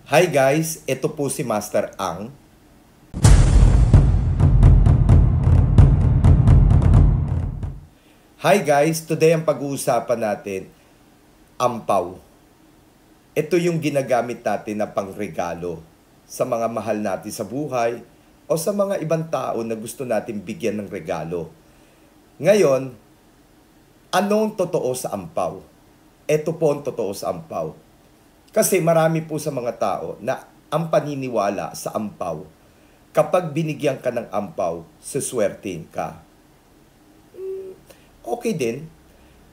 Hi guys, ito po si Master Ang. Hi guys, today ang pag-uusapan natin, ampaw. Ito yung ginagamit natin na pangregalo sa mga mahal natin sa buhay o sa mga ibang tao na gusto natin bigyan ng regalo. Ngayon, anong totoo sa ampaw? Ito po ang totoo sa ampaw. Kasi marami po sa mga tao na ang paniniwala sa ampaw, kapag binigyan ka ng ampaw, suswertein ka. Okay din,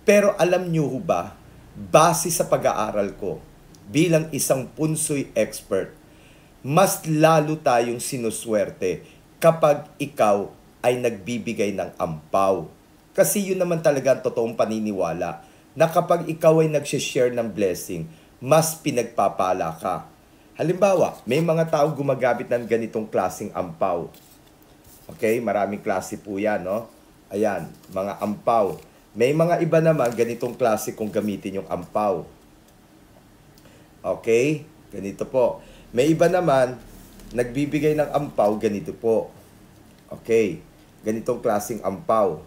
pero alam nyo ba, base sa pag-aaral ko, bilang isang punsoy expert, mas lalo tayong sinuswerte kapag ikaw ay nagbibigay ng ampaw. Kasi yun naman talaga ang totoong paniniwala, na kapag ikaw ay nagsishare ng blessing, mas pinagpapala ka. Halimbawa, may mga tao gumagamit ng ganitong klaseng ampaw. Okay, maraming klase po yan, no? Ayan, mga ampaw. May mga iba naman, ganitong klase kung gamitin yung ampaw. Okay, ganito po. May iba naman, nagbibigay ng ampaw, ganito po. Okay, ganitong klaseng ampaw.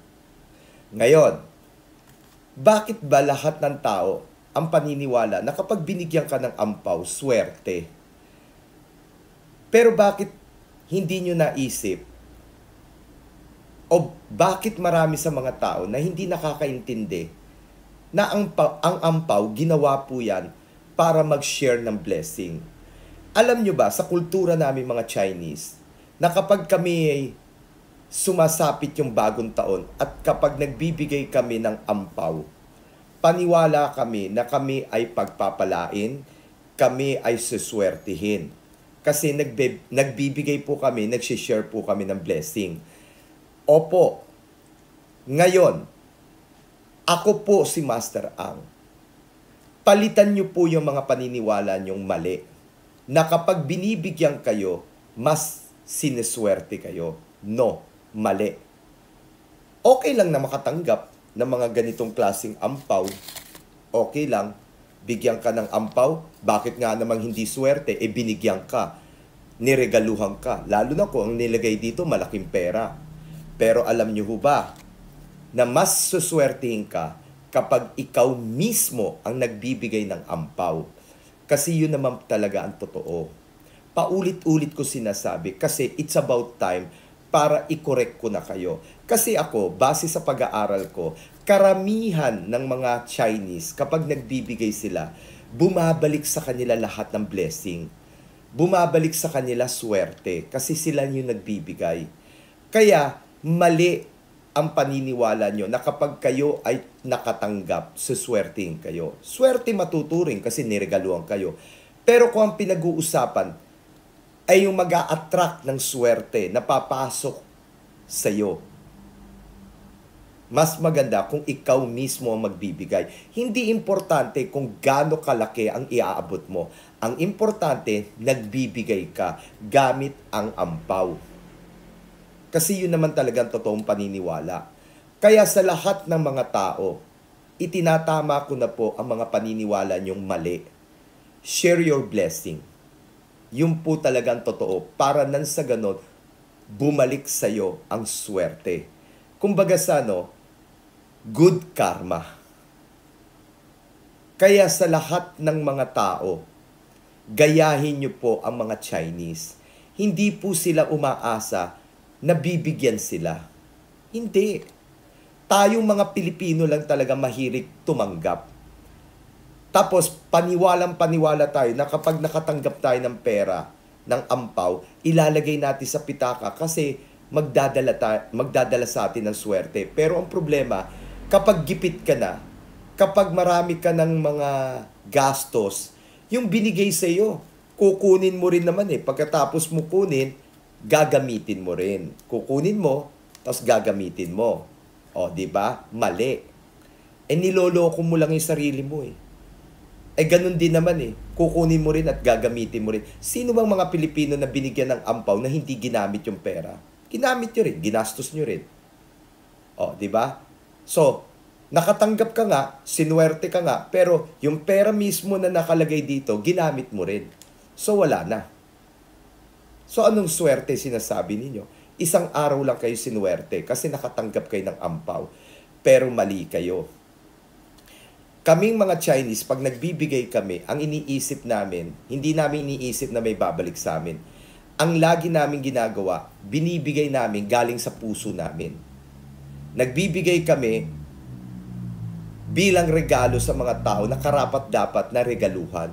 Ngayon, bakit ba lahat ng tao ang paniniwala na kapag binigyan ka ng ampaw, swerte? Pero bakit hindi nyo naisip o bakit marami sa mga tao na hindi nakakaintindi na ang ampaw, ginawa po yan para mag-share ng blessing? Alam nyo ba, sa kultura namin mga Chinese, na kapag kami ay sumasapit yung bagong taon at kapag nagbibigay kami ng ampaw, paniwala kami na kami ay pagpapalain, kami ay suswertihin. Kasi nagbibigay po kami, nagsishare po kami ng blessing. Opo, ngayon, ako po si Master Ang. Palitan niyo po yung mga paniniwala niyong mali, na kapag binibigyan kayo, mas sineswerte kayo. No, mali. Okay lang na makatanggap ng mga ganitong klaseng ampaw. Okay lang, bigyan ka ng ampaw, bakit nga namang hindi swerte, binigyan ka, niregaluhan ka, lalo na kung ang nilagay dito malaking pera. Pero alam niyo ba, na mas suswertehin ka kapag ikaw mismo ang nagbibigay ng ampaw. Kasi yun naman talaga ang totoo. Paulit-ulit ko sinasabi kasi it's about time para i-correct ko na kayo. Kasi ako, base sa pag-aaral ko, karamihan ng mga Chinese, kapag nagbibigay sila, bumabalik sa kanila lahat ng blessing. Bumabalik sa kanila swerte kasi sila yung nagbibigay. Kaya, mali ang paniniwala nyo na kapag kayo ay nakatanggap, suswertein kayo. Swerte matuturing kasi niregaluhan kayo. Pero kung ang pinag-uusapan ay yung mag-a-attract ng swerte na papasok sa'yo, mas maganda kung ikaw mismo ang magbibigay. Hindi importante kung gaano kalaki ang iaabot mo. Ang importante, nagbibigay ka gamit ang ampaw. Kasi yun naman talagang totoong paniniwala. Kaya sa lahat ng mga tao, itinatama ko na po ang mga paniniwala niyong mali. Share your blessing. Yun po talagang totoo. Para nang sa ganon, bumalik sa'yo ang swerte. Kumbaga sa good karma. Kaya sa lahat ng mga tao, gayahin niyo po ang mga Chinese. Hindi po sila umaasa na bibigyan sila. Hindi. Tayong mga Pilipino lang talaga mahilig tumanggap. Tapos, paniwalang-paniwala tayo na kapag nakatanggap tayo ng pera, ng ampaw, ilalagay natin sa pitaka kasi magdadala sa atin ng swerte. Pero ang problema, kapag gipit ka na, kapag marami ka ng mga gastos, yung binigay sa iyo, kukunin mo rin naman Pagkatapos mo kunin, gagamitin mo rin. Kukunin mo, tapos gagamitin mo. O, di ba? Mali. Niloloko mo lang yung sarili mo ganun din naman kukunin mo rin at gagamitin mo rin. Sino bang mga Pilipino na binigyan ng ampaw na hindi ginamit yung pera? Ginamit nyo rin, ginastos nyo rin. O, di ba? So, nakatanggap ka nga, sinuwerte ka nga, pero yung pera mismo na nakalagay dito, ginamit mo rin. So wala na. So anong swerte sinasabi ninyo? Isang araw lang kayo sinuwerte kasi nakatanggap kayo ng ampaw. Pero mali kayo. Kaming mga Chinese, pag nagbibigay kami, ang iniisip namin, hindi namin iniisip na may babalik sa amin. Ang lagi namin ginagawa, binibigay namin galing sa puso namin. Nagbibigay kami bilang regalo sa mga tao na karapat-dapat na regaluhan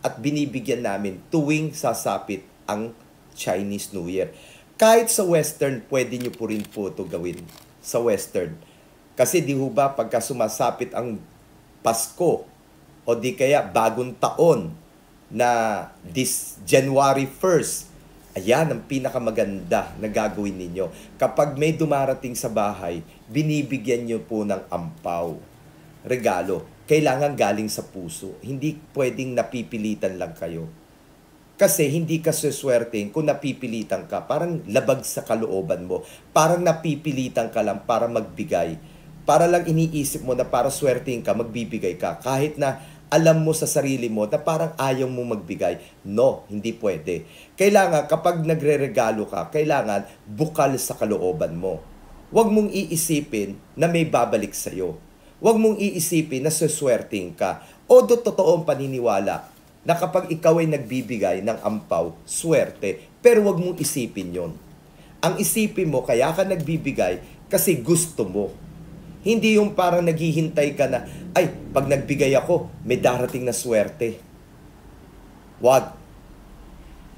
at binibigyan namin tuwing sasapit ang Chinese New Year. Kahit sa Western, pwede nyo po rin po ito gawin sa Western. Kasi di ho ba pagka sumasapit ang Pasko o di kaya bagong taon na this January 1st, ayan ang pinakamaganda na gagawin ninyo. Kapag may dumarating sa bahay, binibigyan nyo po ng ampaw. Regalo. Kailangan galing sa puso. Hindi pwedeng napipilitan lang kayo. Kasi hindi ka suswertein kung napipilitan ka. Parang labag sa kalooban mo. Parang napipilitan ka lang para magbigay. Para lang iniisip mo na para swertein ka, magbibigay ka. Kahit na alam mo sa sarili mo na parang ayaw mo magbigay. No, hindi pwede. Kailangan kapag nagre-regalo ka, kailangan bukal sa kalooban mo. Huwag mong iisipin na may babalik sa'yo. Huwag mong iisipin na suswertein ka. O totoong paniniwala na kapag ikaw ay nagbibigay ng ampaw, swerte. Pero wag mong isipin yon. Ang isipin mo, kaya ka nagbibigay kasi gusto mo. Hindi yung parang naghihintay ka na, ay, pag nagbigay ako, may darating na swerte. Wag.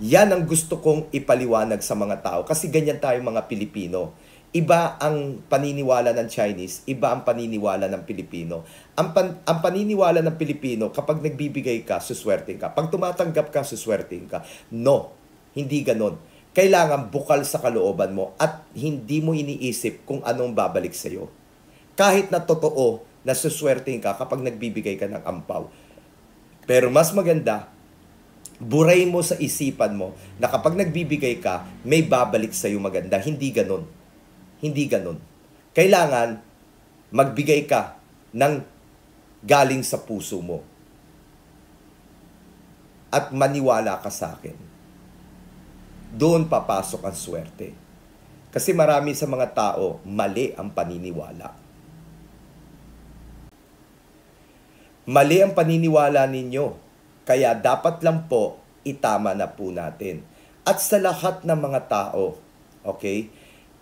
Yan ang gusto kong ipaliwanag sa mga tao kasi ganyan tayo mga Pilipino. Iba ang paniniwala ng Chinese, iba ang paniniwala ng Pilipino. Ang paniniwala ng Pilipino, kapag nagbibigay ka, suswerting ka. Pag tumatanggap ka, suswerting ka. No, hindi ganon. Kailangan bukal sa kalooban mo at hindi mo iniisip kung anong babalik sa'yo. Kahit na totoo na suswerting ka kapag nagbibigay ka ng ampaw. Pero mas maganda, buray mo sa isipan mo na kapag nagbibigay ka, may babalik sa'yo maganda. Hindi ganon. Hindi ganun. Kailangan magbigay ka ng galing sa puso mo. At maniwala ka sa akin. Doon papasok ang swerte. Kasi marami sa mga tao, mali ang paniniwala. Mali ang paniniwala ninyo. Kaya dapat lang po itama na po natin. At sa lahat ng mga tao, okay?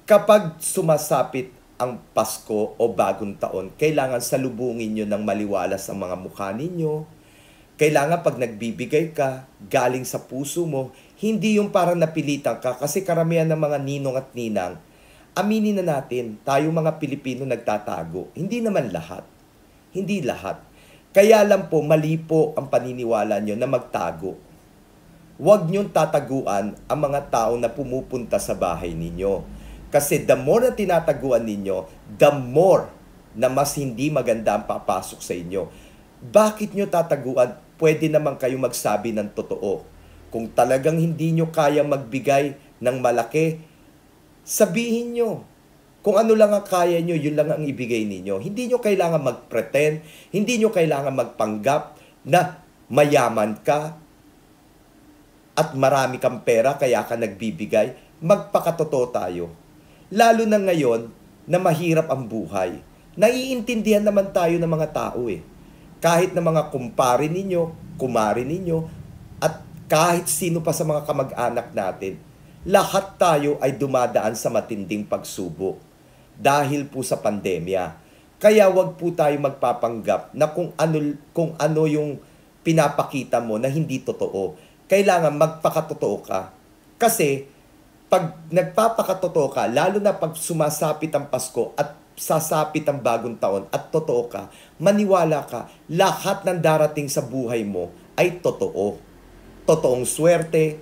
Kapag sumasapit ang Pasko o bagong taon, kailangan salubungin nyo ng maliwalas ang mga mukha ninyo. Kailangan pag nagbibigay ka, galing sa puso mo, hindi yung parang napilitan ka. Kasi karamihan ng mga ninong at ninang, aminin na natin, tayo mga Pilipino nagtatago. Hindi naman lahat. Hindi lahat. Kaya lang po, mali po ang paniniwala nyo na magtago. Huwag nyong tataguan ang mga tao na pumupunta sa bahay ninyo. Kasi the more na tinataguan ninyo, the more na mas hindi maganda ang papasok sa inyo. Bakit nyo tataguan? Pwede naman kayo magsabi ng totoo. Kung talagang hindi nyo kaya magbigay ng malaki, sabihin nyo. Kung ano lang ang kaya nyo, yun lang ang ibigay ninyo. Hindi nyo kailangan mag-pretend, hindi nyo kailangan magpanggap na mayaman ka at marami kang pera kaya ka nagbibigay. Magpakatotoo tayo. Lalo na ngayon na mahirap ang buhay. Naiintindihan naman tayo ng mga tao eh. Kahit na mga kumpare ninyo, kumare ninyo, at kahit sino pa sa mga kamag-anak natin, lahat tayo ay dumadaan sa matinding pagsubok dahil po sa pandemya. Kaya wag po tayo magpapanggap na kung ano yung pinapakita mo na hindi totoo. Kailangan magpakatotoo ka. Kasi pag nagpapakatotoo ka, lalo na pag sumasapit ang Pasko at sasapit ang bagong taon at totoo ka, maniwala ka, lahat ng darating sa buhay mo ay totoo. Totoong swerte,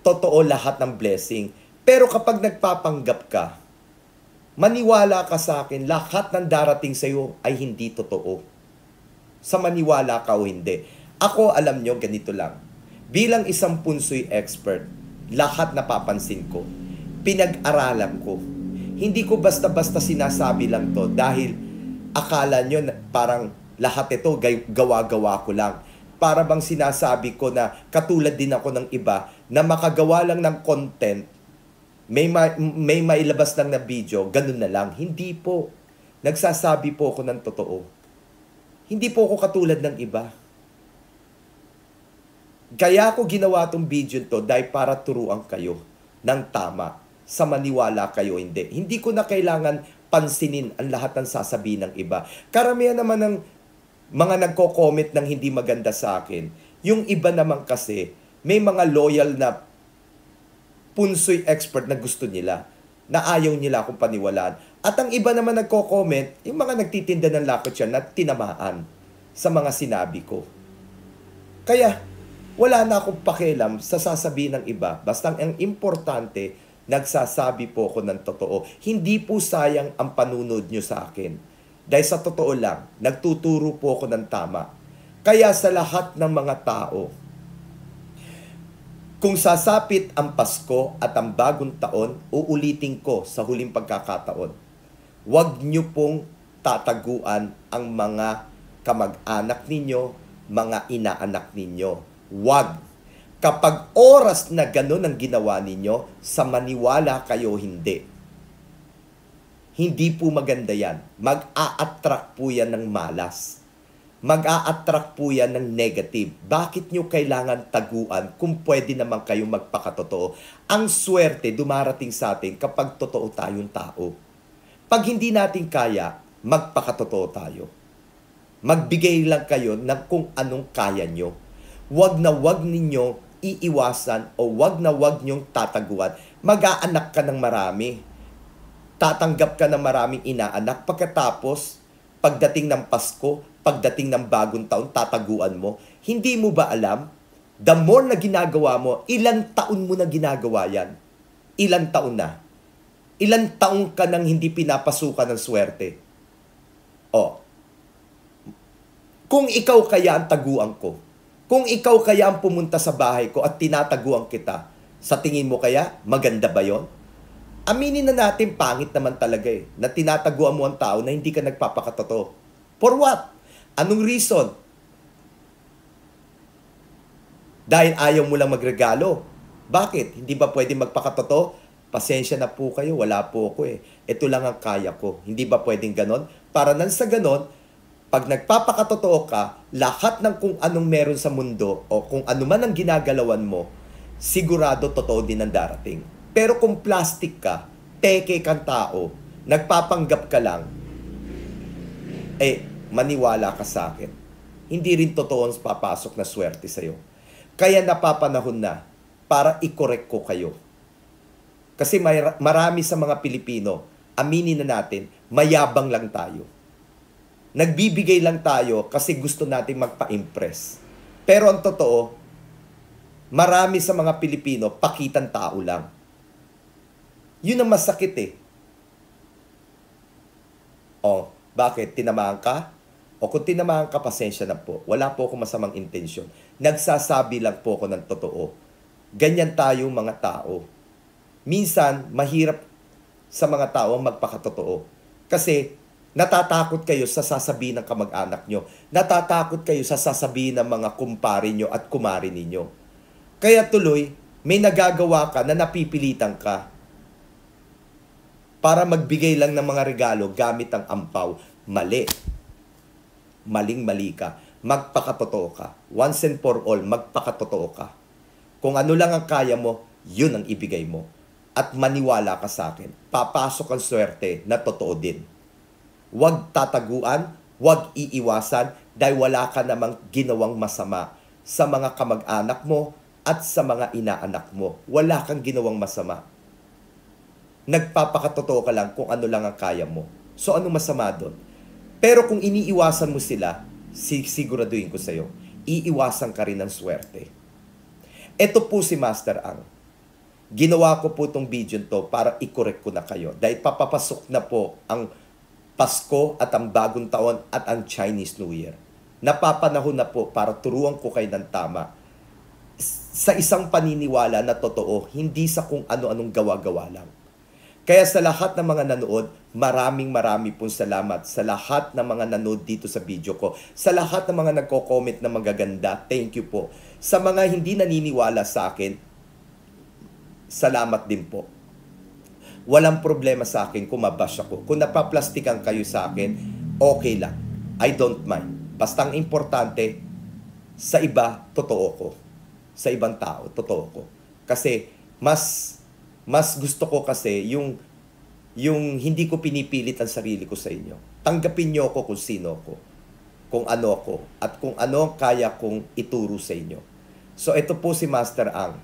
totoo lahat ng blessing. Pero kapag nagpapanggap ka, maniwala ka sa akin, lahat ng darating sa iyo ay hindi totoo. Sa maniwala ka o hindi. Ako, alam nyo, ganito lang. Bilang isang punsoy expert, lahat napapansin ko. Pinag-aralan ko. Hindi ko basta-basta sinasabi lang to dahil akala nyo na parang lahat ito gawa-gawa ko lang. para bang sinasabi ko na katulad din ako ng iba na makagawa lang ng content, may mailabas lang na video, ganun na lang. Hindi po. Nagsasabi po ako ng totoo. Hindi po ako katulad ng iba. Kaya ako ginawa tong video to dahil para turuan kayo ng tama sa maniwala kayo hindi. Hindi ko na kailangan pansinin ang lahat ng sasabihin ng iba. Karamihan naman ng mga nagko-comment ng hindi maganda sa akin. Yung iba naman kasi, may mga loyal na punsoy expert na gusto nila, na ayaw nila akong paniwalaan. At ang iba naman nagko-comment, yung mga nagtitinda ng lakot siya na tinamaan sa mga sinabi ko. Kaya, wala na akong pakialam sa sasabihin ng iba. Basta ang importante, nagsasabi po ako ng totoo. Hindi po sayang ang panunod nyo sa akin. Dahil sa totoo lang, nagtuturo po ako ng tama. Kaya sa lahat ng mga tao, kung sasapit ang Pasko at ang bagong taon, uulitin ko sa huling pagkakataon. Huwag nyo pong tataguan ang mga kamag-anak ninyo, mga inaanak ninyo. Huwag. Kapag oras na gano'n ang ginawa ninyo, sa maniwala kayo hindi. Hindi po maganda yan. Mag-a-attract po yan ng malas. Mag-a-attract po yan ng negative. Bakit nyo kailangan taguan kung pwede naman kayong magpakatotoo? Ang swerte dumarating sa atin kapag totoo tayong tao. Pag hindi natin kaya, magpakatotoo tayo. Magbigay lang kayo ng kung anong kaya nyo. Wag na wag ninyo iiwasan o wag na wag nyong tataguan. Mag-aanak ka ng marami. Tatanggap ka ng maraming inaanak. Pagkatapos, pagdating ng Pasko, pagdating ng bagong taon, tataguan mo. Hindi mo ba alam? The more na ginagawa mo, ilang taon mo na ginagawa yan? Ilang taon na? Ilang taon ka nang hindi pinapasukan ng swerte? O, kung ikaw kaya ang taguan ko, kung ikaw kaya ang pumunta sa bahay ko at tinataguan kita, sa tingin mo kaya, maganda ba yon? Aminin na natin, pangit naman talaga na tinataguan mo ang tao na hindi ka nagpapakatotoo. For what? Anong reason? Dahil ayaw mo lang magregalo. Bakit? Hindi ba pwede magpakatotoo? Pasensya na po kayo, wala po ako Ito lang ang kaya ko. Hindi ba pwedeng ganon? Para nang sa ganon, pag nagpapakatotoo ka, lahat ng kung anong meron sa mundo o kung ano man ang ginagalawan mo, sigurado totoo din ang darating. Pero kung plastic ka, teke kang tao, nagpapanggap ka lang, maniwala ka sa akin. Hindi rin totoo ang papasok na swerte sa'yo. Kaya napapanahon na para i-correct ko kayo. Kasi marami sa mga Pilipino, aminin na natin, mayabang lang tayo. Nagbibigay lang tayo kasi gusto natin magpa-impress. Pero ang totoo, marami sa mga Pilipino, pakitang tao lang. Yun ang masakit O, bakit? Tinamaan ka? O kung tinamaan ka, pasensya na po. Wala po akong masamang intensyon. Nagsasabi lang po ako ng totoo. Ganyan tayo mga tao. Minsan, mahirap sa mga tao ang magpakatotoo. Kasi, natatakot kayo sa sasabihin ng kamag-anak nyo. Natatakot kayo sa sasabihin ng mga kumpare nyo at kumari ninyo. Kaya tuloy, may nagagawa ka na napipilitan ka para magbigay lang ng mga regalo gamit ang ampaw. Mali. Maling-mali ka. Magpakatotoo ka. Once and for all, magpakatotoo ka. Kung ano lang ang kaya mo, yun ang ibigay mo. At maniwala ka sa akin. Papasok ang swerte na totoo din. Huwag tataguan, huwag iiwasan dahil wala ka namang ginawang masama sa mga kamag-anak mo at sa mga inaanak mo. Wala kang ginawang masama. Nagpapakatotoo ka lang kung ano lang ang kaya mo. So, anong masama doon? Pero kung iniiwasan mo sila, siguraduhin ko sa'yo, iiwasan ka rin ng swerte. Ito po si Master Ang. Ginawa ko po itong video to para i-correct ko na kayo. Dahil papapasok na po ang Pasko at ang bagong taon at ang Chinese New Year. Napapanahon na po para turuan ko kayo ng tama sa isang paniniwala na totoo, hindi sa kung ano-anong gawa-gawa lang. Kaya sa lahat ng mga nanood, maraming pong salamat sa lahat ng mga nanood dito sa video ko. Sa lahat ng mga nagko-comment na magaganda, thank you po. Sa mga hindi naniniwala sa akin, salamat din po. Walang problema sa akin kung mabash ako. Kung napaplastikan kayo sa akin, okay lang. I don't mind. Basta ang importante, sa iba, totoo ko. Sa ibang tao, totoo ko. Kasi, mas gusto ko kasi yung hindi ko pinipilit ang sarili ko sa inyo. Tanggapin niyo ako kung sino ako, kung ano ako, at kung ano kaya kong ituro sa inyo. So ito po si Master Ang,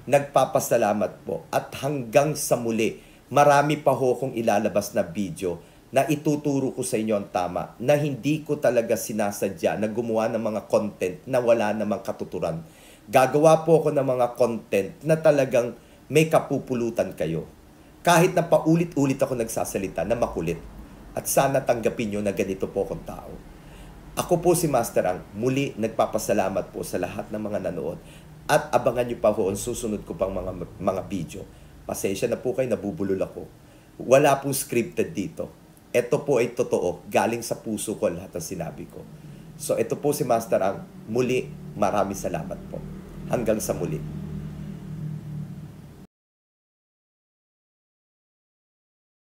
nagpapasalamat po, at hanggang sa muli, marami pa ho kong ilalabas na video na ituturo ko sa inyo ang tama, na hindi ko talaga sinasadya na gumawa ng mga content na wala namang katuturan. Gagawa po ako ng mga content na talagang may kapupulutan kayo. Kahit na paulit-ulit ako nagsasalita na makulit. At sana tanggapin nyo na ganito po akong tao. Ako po si Master Ang, muli nagpapasalamat po sa lahat ng mga nanood. At abangan nyo pa ho ang susunod ko pang mga video. Pasensya na po kayo, nabubulol ako. Wala pong scripted dito. Ito po ay totoo, galing sa puso ko lahat ng sinabi ko. So ito po si Master Ang, muli maraming salamat po. Hanggang sa muli.